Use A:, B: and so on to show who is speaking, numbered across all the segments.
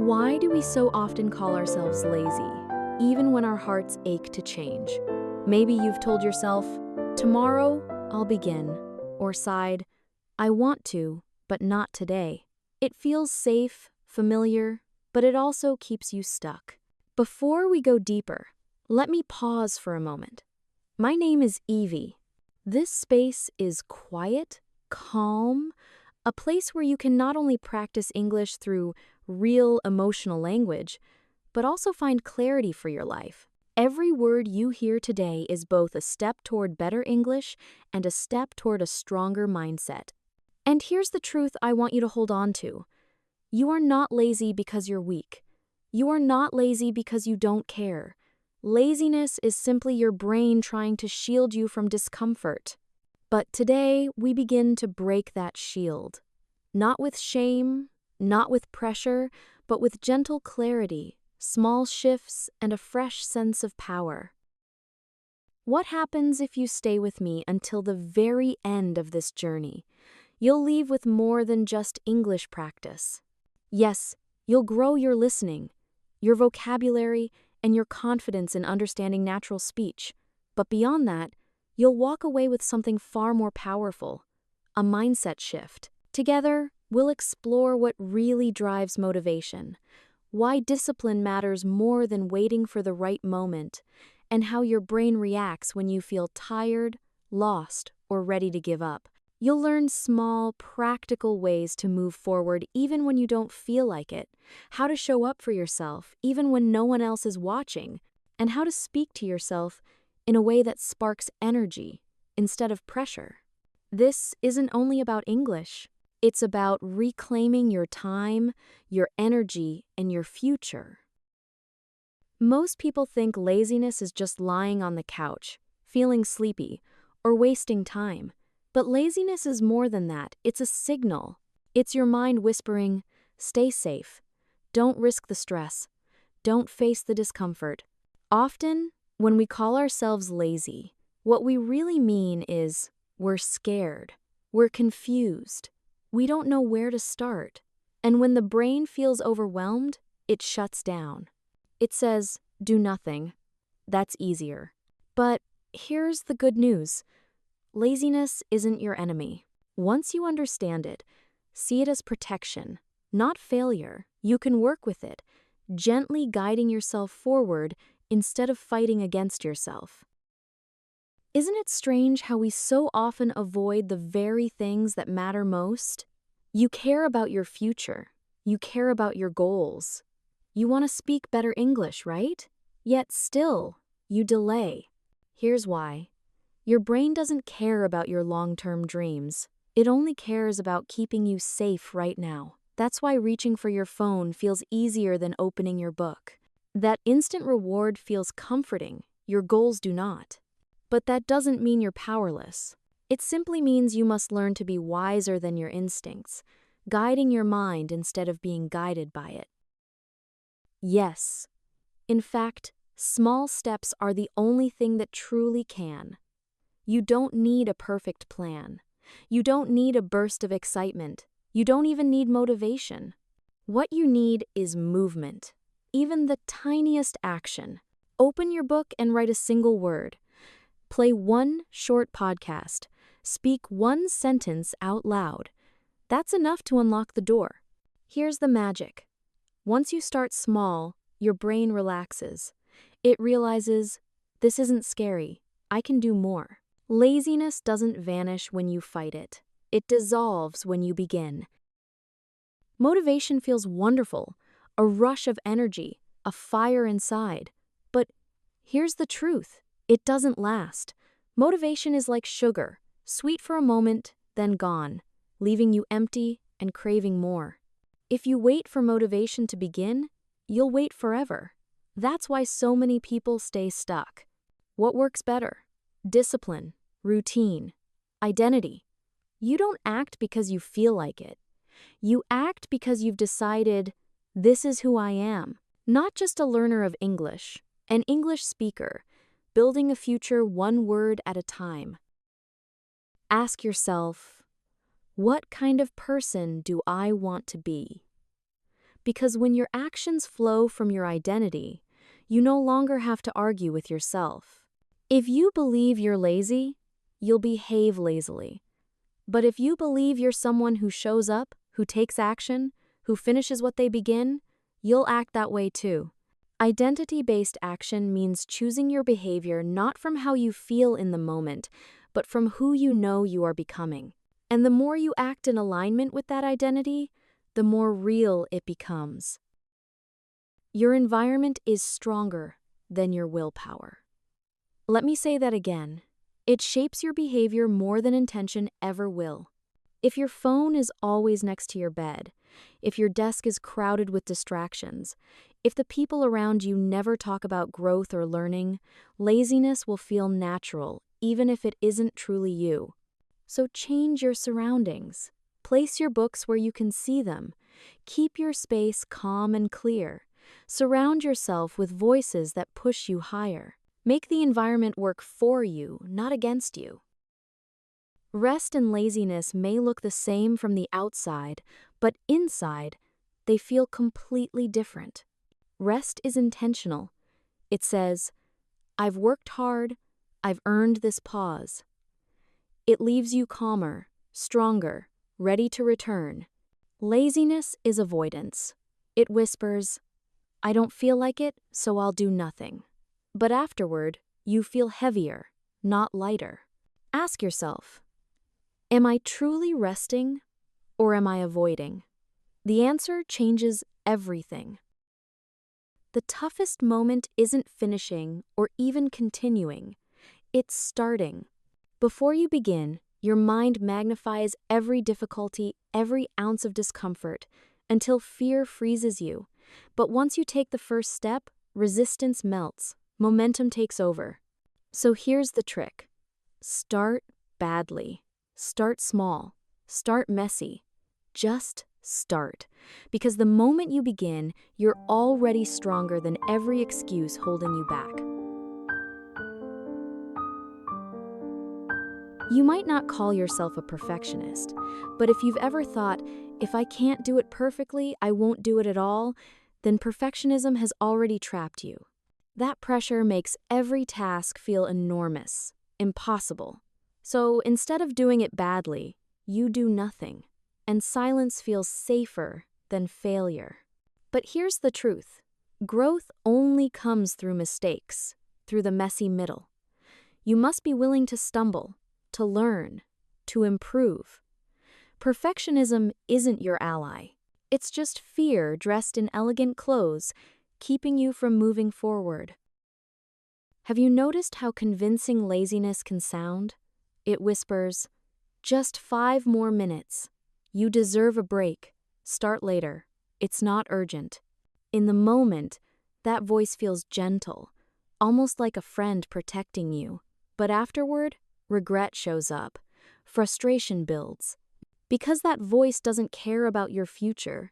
A: Why do we so often call ourselves lazy, even when our hearts ache to change? Maybe you've told yourself, tomorrow I'll begin, or sighed, I want to, but not today. It feels safe, familiar, but it also keeps you stuck. Before we go deeper, let me pause for a moment. My name is Evie. This space is quiet, calm, a place where you can not only practice English through real emotional language, but also find clarity for your life. Every word you hear today is both a step toward better English and a step toward a stronger mindset. And here's the truth I want you to hold on to. You are not lazy because you're weak. You are not lazy because you don't care. Laziness is simply your brain trying to shield you from discomfort. But today, we begin to break that shield. Not with shame, not with pressure, but with gentle clarity, small shifts, and a fresh sense of power. What happens if you stay with me until the very end of this journey? You'll leave with more than just English practice. Yes, you'll grow your listening, your vocabulary, and your confidence in understanding natural speech. But beyond that, you'll walk away with something far more powerful, a mindset shift. Together, we'll explore what really drives motivation, why discipline matters more than waiting for the right moment, and how your brain reacts when you feel tired, lost, or ready to give up. You'll learn small, practical ways to move forward even when you don't feel like it, how to show up for yourself even when no one else is watching, and how to speak to yourself in a way that sparks energy instead of pressure. This isn't only about English. It's about reclaiming your time, your energy, and your future. Most people think laziness is just lying on the couch, feeling sleepy, or wasting time. But laziness is more than that. It's a signal. It's your mind whispering, stay safe. Don't risk the stress. Don't face the discomfort. Often, when we call ourselves lazy, what we really mean is we're scared. We're confused. We don't know where to start. And when the brain feels overwhelmed, it shuts down. It says, do nothing. That's easier. But here's the good news. Laziness isn't your enemy. Once you understand it, see it as protection, not failure. You can work with it, gently guiding yourself forward instead of fighting against yourself. Isn't it strange how we so often avoid the very things that matter most? You care about your future. You care about your goals. You want to speak better English, right? Yet still, you delay. Here's why. Your brain doesn't care about your long-term dreams. It only cares about keeping you safe right now. That's why reaching for your phone feels easier than opening your book. That instant reward feels comforting. Your goals do not. But that doesn't mean you're powerless. It simply means you must learn to be wiser than your instincts, guiding your mind instead of being guided by it. Yes. In fact, small steps are the only thing that truly can. You don't need a perfect plan. You don't need a burst of excitement. You don't even need motivation. What you need is movement, even the tiniest action. Open your book and write a single word. Play one short podcast. Speak one sentence out loud. That's enough to unlock the door. Here's the magic. Once you start small, your brain relaxes. It realizes, this isn't scary. I can do more. Laziness doesn't vanish when you fight it. It dissolves when you begin. Motivation feels wonderful, a rush of energy, a fire inside. But here's the truth. It doesn't last. Motivation is like sugar, sweet for a moment, then gone, leaving you empty and craving more. If you wait for motivation to begin, you'll wait forever. That's why so many people stay stuck. What works better? Discipline, routine, identity. You don't act because you feel like it. You act because you've decided, this is who I am. Not just a learner of English, an English speaker, building a future one word at a time. Ask yourself, what kind of person do I want to be? Because when your actions flow from your identity, you no longer have to argue with yourself. If you believe you're lazy, you'll behave lazily. But if you believe you're someone who shows up, who takes action, who finishes what they begin, you'll act that way too. Identity-based action means choosing your behavior not from how you feel in the moment, but from who you know you are becoming. And the more you act in alignment with that identity, the more real it becomes. Your environment is stronger than your willpower. Let me say that again. It shapes your behavior more than intention ever will. If your phone is always next to your bed, if your desk is crowded with distractions, if the people around you never talk about growth or learning, laziness will feel natural, even if it isn't truly you. So change your surroundings. Place your books where you can see them. Keep your space calm and clear. Surround yourself with voices that push you higher. Make the environment work for you, not against you. Rest and laziness may look the same from the outside, but inside, they feel completely different. Rest is intentional. It says, I've worked hard, I've earned this pause. It leaves you calmer, stronger, ready to return. Laziness is avoidance. It whispers, I don't feel like it, so I'll do nothing. But afterward, you feel heavier, not lighter. Ask yourself, am I truly resting or am I avoiding? The answer changes everything. The toughest moment isn't finishing or even continuing. It's starting. Before you begin, your mind magnifies every difficulty, every ounce of discomfort, until fear freezes you. But once you take the first step, resistance melts, momentum takes over. So here's the trick. Start badly. Start small. Start messy. Just start. Because the moment you begin, you're already stronger than every excuse holding you back. You might not call yourself a perfectionist, but if you've ever thought, if I can't do it perfectly, I won't do it at all, then perfectionism has already trapped you. That pressure makes every task feel enormous, impossible. So instead of doing it badly, you do nothing, and silence feels safer than failure. But here's the truth. Growth only comes through mistakes, through the messy middle. You must be willing to stumble, to learn, to improve. Perfectionism isn't your ally. It's just fear dressed in elegant clothes, keeping you from moving forward. Have you noticed how convincing laziness can sound? It whispers, just 5 more minutes. You deserve a break. Start later. It's not urgent. In the moment, that voice feels gentle, almost like a friend protecting you. But afterward, regret shows up. Frustration builds. Because that voice doesn't care about your future.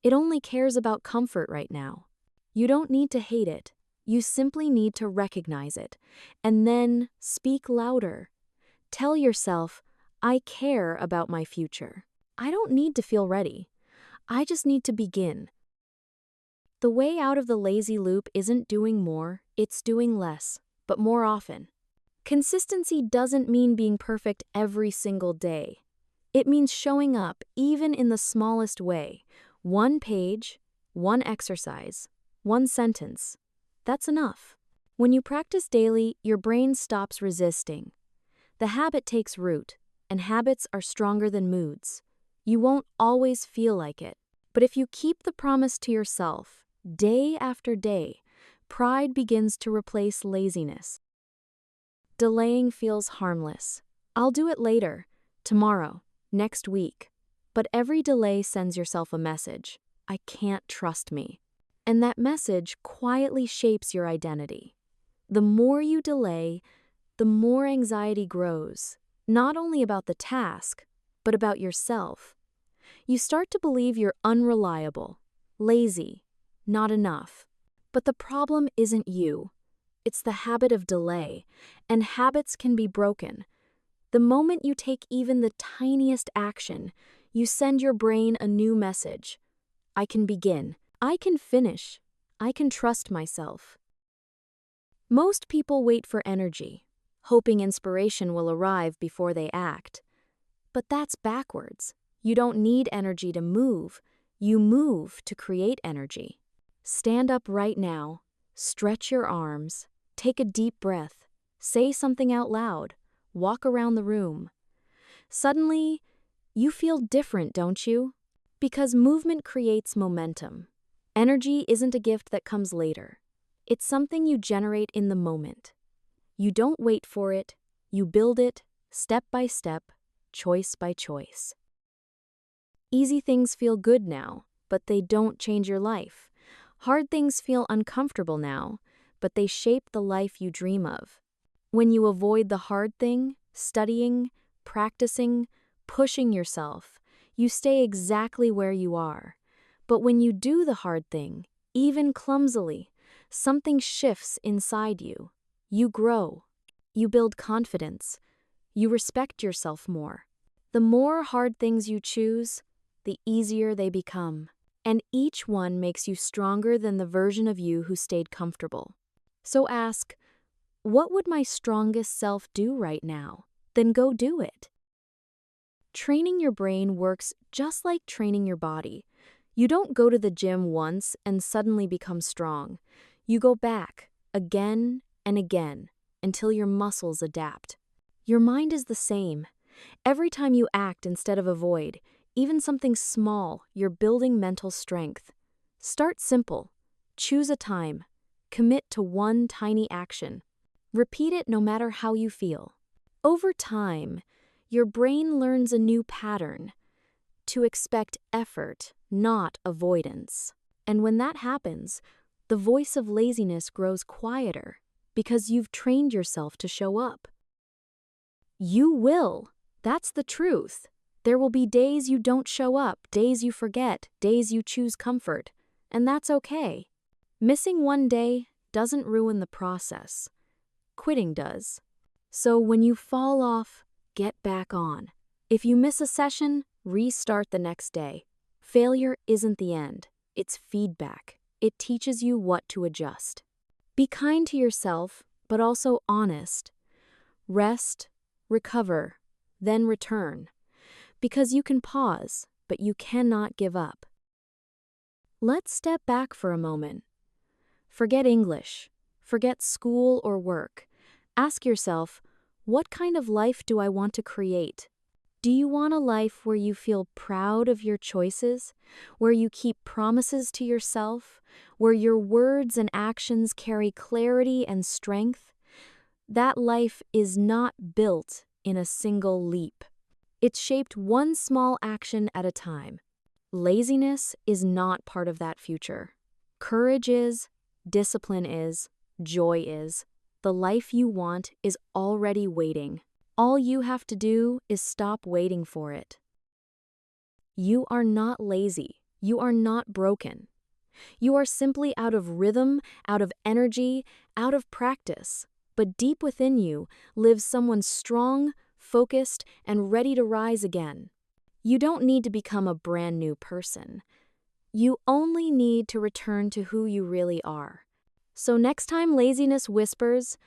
A: It only cares about comfort right now. You don't need to hate it. You simply need to recognize it. And then speak louder. Tell yourself, I care about my future. I don't need to feel ready. I just need to begin. The way out of the lazy loop isn't doing more, it's doing less, but more often. Consistency doesn't mean being perfect every single day. It means showing up even in the smallest way. 1 page, 1 exercise, 1 sentence. That's enough. When you practice daily, your brain stops resisting. The habit takes root, and habits are stronger than moods. You won't always feel like it, but if you keep the promise to yourself, day after day, pride begins to replace laziness. Delaying feels harmless. I'll do it later, tomorrow, next week. But every delay sends yourself a message. I can't trust me. And that message quietly shapes your identity. The more you delay, the more anxiety grows, not only about the task, but about yourself. You start to believe you're unreliable, lazy, not enough. But the problem isn't you. It's the habit of delay, and habits can be broken. The moment you take even the tiniest action, you send your brain a new message. I can begin. I can finish. I can trust myself. Most people wait for energy, hoping inspiration will arrive before they act. But that's backwards. You don't need energy to move. You move to create energy. Stand up right now. Stretch your arms. Take a deep breath. Say something out loud. Walk around the room. Suddenly, you feel different, don't you? Because movement creates momentum. Energy isn't a gift that comes later. It's something you generate in the moment. You don't wait for it. You build it, step by step, choice by choice. Easy things feel good now, but they don't change your life. Hard things feel uncomfortable now, but they shape the life you dream of. When you avoid the hard thing, studying, practicing, pushing yourself, you stay exactly where you are. But when you do the hard thing, even clumsily, something shifts inside you. You grow. You build confidence. You respect yourself more. The more hard things you choose, the easier they become. And each one makes you stronger than the version of you who stayed comfortable. So ask, what would my strongest self do right now? Then go do it. Training your brain works just like training your body. You don't go to the gym once and suddenly become strong. You go back again and again until your muscles adapt. Your mind is the same. Every time you act instead of avoid, even something small, you're building mental strength. Start simple. Choose a time. Commit to one tiny action. Repeat it no matter how you feel. Over time, your brain learns a new pattern: to expect effort, not avoidance. And when that happens, the voice of laziness grows quieter because you've trained yourself to show up. You will. That's the truth. There will be days you don't show up, days you forget, days you choose comfort, and that's okay. Missing one day doesn't ruin the process. Quitting does. So when you fall off, get back on. If you miss a session, restart the next day. Failure isn't the end. It's feedback. It teaches you what to adjust. Be kind to yourself, but also honest. Rest, recover, then return. Because you can pause, but you cannot give up. Let's step back for a moment. Forget English. Forget school or work. Ask yourself, what kind of life do I want to create? Do you want a life where you feel proud of your choices, where you keep promises to yourself, where your words and actions carry clarity and strength? That life is not built in a single leap. It's shaped one small action at a time. Laziness is not part of that future. Courage is, discipline is, joy is. The life you want is already waiting. All you have to do is stop waiting for it. You are not lazy. You are not broken. You are simply out of rhythm, out of energy, out of practice. But deep within you lives someone strong, focused, and ready to rise again. You don't need to become a brand new person. You only need to return to who you really are. So next time laziness whispers,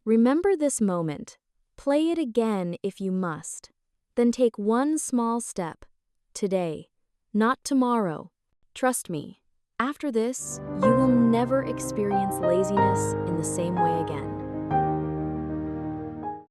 A: remember this moment. Play it again if you must. Then take one small step. Today, not tomorrow. Trust me, after this, you will never experience laziness in the same way again.